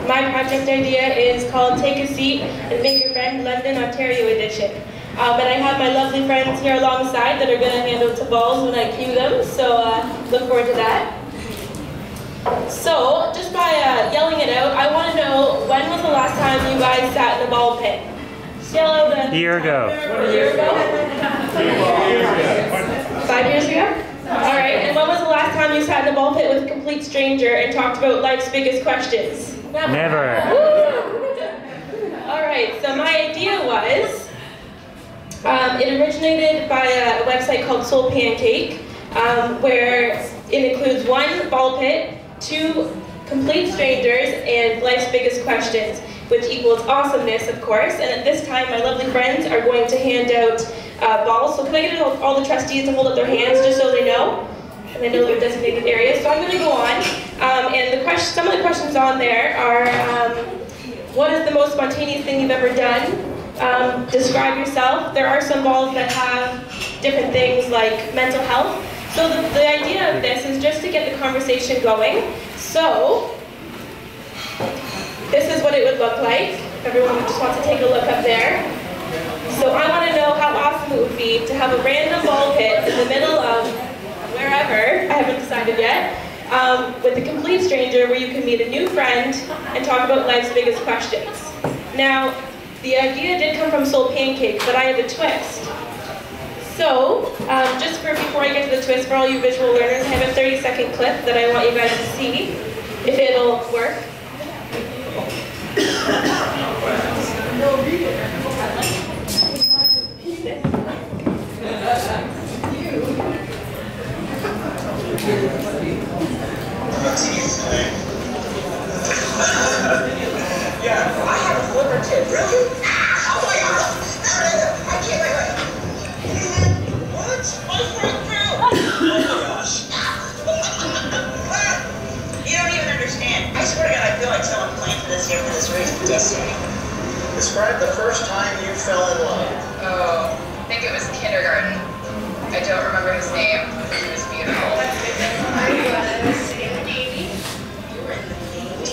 My project idea is called Take a Seat and Make a Friend London, Ontario edition. And I have my lovely friends here alongside that are going to hand out some balls when I cue them, so look forward to that. So, just by yelling it out, I want to know, when was the last time you guys sat in a ball pit? Just yell out the... A year ago. A year ago? 5 years ago? Alright, and when was the last time you sat in a ball pit with a complete stranger and talked about life's biggest questions? Never. Alright, so my idea was, it originated by a website called Soul Pancake, where it includes one ball pit, 2 complete strangers, and life's biggest questions, which equals awesomeness, of course. And at this time, my lovely friends are going to hand out balls. So can I get all the trustees to hold up their hands just so they know? And they know their designated areas. So I'm going to go on. And some of the questions on there are, what is the most spontaneous thing you've ever done? Describe yourself. There are some balls that have different things like mental health. So the idea of this is just to get the conversation going. So, this is what it would look like. Everyone just wants to take a look up there. So I want to know how awesome it would be to have a random ball pit in the middle of wherever, I haven't decided yet, with a complete stranger where you can meet a new friend and talk about life's biggest questions. Now, the idea did come from Soul Pancake, but I have a twist. So, before I get to the twist, for all you visual learners, I have a 30-second clip that I want you guys to see, if it'll work. Yeah, I have a flipper tip. Really? Oh my god! I can't wait. What? My front grill! Oh my gosh. You don't even understand. I swear to God, I feel like someone planned for this here for this race of destiny. Describe the first time you fell in love. Oh, I think it was kindergarten. I don't remember his name, but he was beautiful. I was in the Navy. You were in the Navy?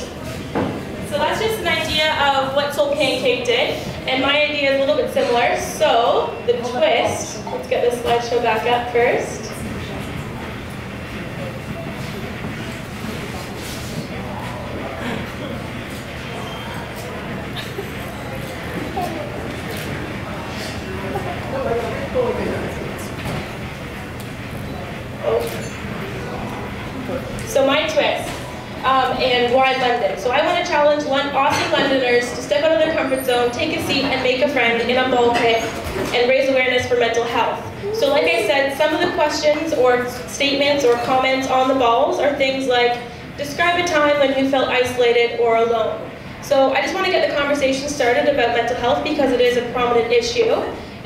So that's just an idea of what Soul Pancake did, and my idea is a little bit similar. So, the twist, let's get this slideshow back up first. So my twist, and why London. So I want to challenge awesome Londoners to step out of their comfort zone, take a seat, and make a friend in a ball pit, and raise awareness for mental health. So like I said, some of the questions or statements or comments on the balls are things like, describe a time when you felt isolated or alone. So I just want to get the conversation started about mental health because it is a prominent issue.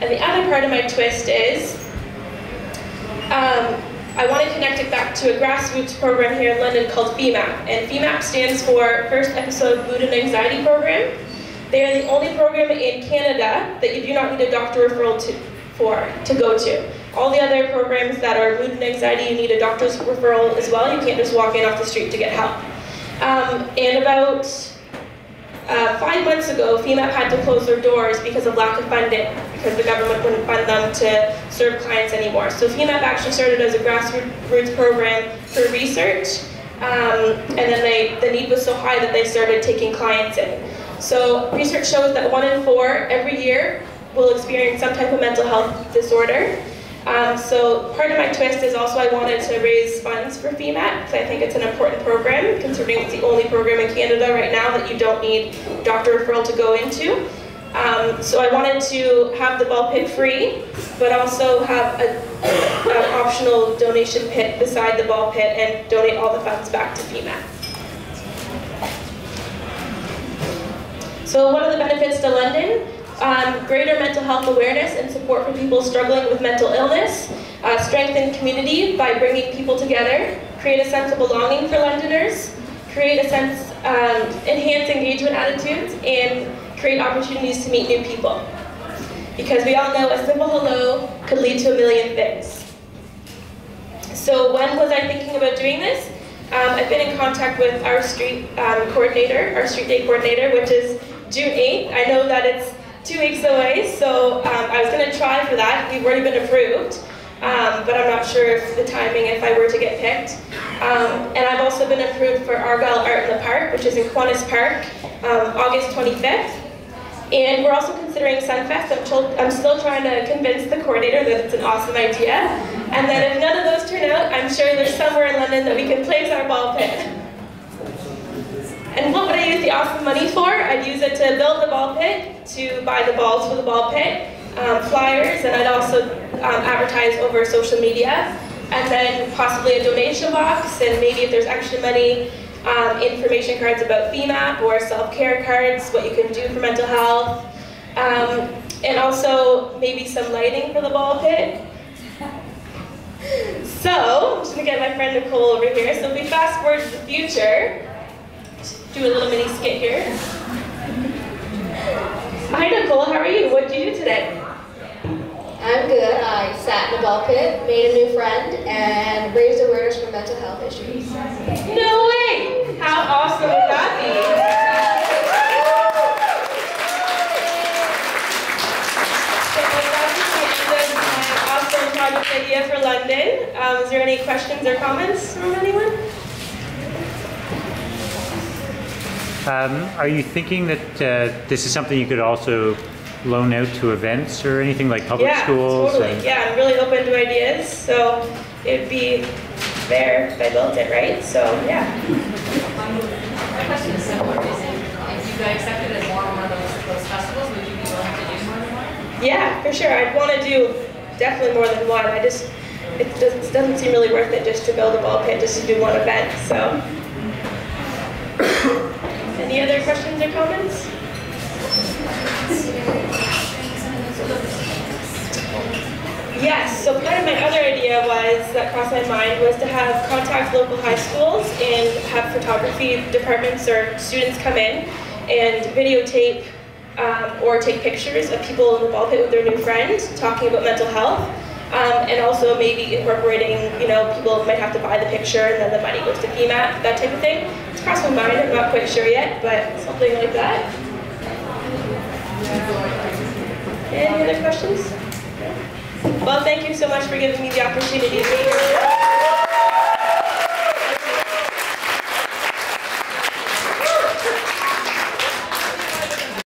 And the other part of my twist is, I want to connect it back to a grassroots program here in London called FEMAP. And FEMAP stands for First Episode Mood and Anxiety Program. They are the only program in Canada that you do not need a doctor referral to go to. All the other programs that are mood and anxiety, you need a doctor's referral as well. You can't just walk in off the street to get help. And about 5 months ago, FEMAP had to close their doors because of lack of funding, because the government wouldn't fund them to serve clients anymore. So FEMAP actually started as a grassroots program for research, and then the need was so high that they started taking clients in. So research shows that 1 in 4 every year will experience some type of mental health disorder. So part of my twist is also I wanted to raise funds for FEMAP because I think it's an important program, considering it's the only program in Canada right now that you don't need doctor referral to go into. So I wanted to have the ball pit free, but also have an optional donation pit beside the ball pit and donate all the funds back to FEMAP. So what are the benefits to London? Greater mental health awareness and support for people struggling with mental illness, strengthen community by bringing people together, create a sense of belonging for Londoners, create a sense, enhance engagement attitudes, and create opportunities to meet new people. Because we all know a simple hello could lead to a million things. So when was I thinking about doing this? I've been in contact with our street coordinator, our street day coordinator, which is June 8th. I know that it's 2 weeks away, so I was going to try for that. We've already been approved, but I'm not sure if the timing, if I were to get picked. And I've also been approved for Argyle Art in the Park, which is in Kiwanis Park, August 25th. And we're also considering Sunfest. I'm still trying to convince the coordinator that it's an awesome idea. And then if none of those turn out, I'm sure there's somewhere in London that we can place our ball pit. And what would I use the awesome money for? I'd use it to build the ball pit, to buy the balls for the ball pit, flyers, and I'd also advertise over social media. And then possibly a donation box, and maybe if there's extra money, information cards about FEMAP or self-care cards, what you can do for mental health, and also maybe some lighting for the ball pit. So, I'm just going to get my friend Nicole over here. So if we fast forward to the future, just do a little mini skit here. Hi Nicole, how are you? What did you do today? I'm good. I sat in the ball pit, made a new friend, and raised awareness for mental health issues. No way! How awesome would that be? So that's the end of my awesome project idea for London. Is there any questions or comments from anyone? Are you thinking that this is something you could also loan out to events or anything like public schools? Totally. Yeah, I'm really open to ideas, so it'd be there if I built it, right? So, yeah. My question is similar. If you got accepted as more on one of those festivals, would you be willing to do more than one? Yeah, for sure. I'd want to do definitely more than one. It doesn't seem really worth it just to build a ball pit, just to do one event, so. Any other questions or comments? Yes, so part of my other idea that crossed my mind was to have contact local high schools and have photography departments or students come in and videotape or take pictures of people in the ball pit with their new friend talking about mental health. And also maybe incorporating, people might have to buy the picture and then the money goes to FEMAP, that type of thing. It's crossed my mind, I'm not quite sure yet, but something like that. Any other questions? Well, thank you so much for giving me the opportunity to be here.